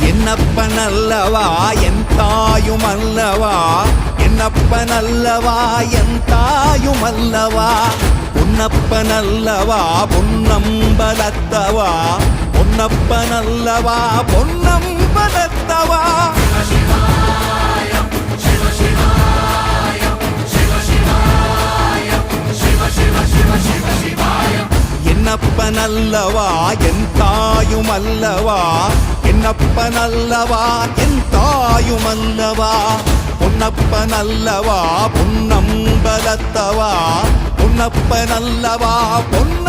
என்னப்பனல்லவா என் தாயுமல்லவா, என்னப்பனல்லவா என் தாயுமல்லவா, பொன்னப்பனல்லவா பொன்னம்பலத்தவா, பொன்னப்பனல்லவா பொன்னம்பலத்தவா. என்னப்பனல்லவா என் தாயுமல்லவா, என்னப்பனல்லவா என் தாயுமல்லவா, பொன்னப்பனல்லவா பொன்னம்பலத்தவா, பொன்னப்பனல்லவா பொன்ன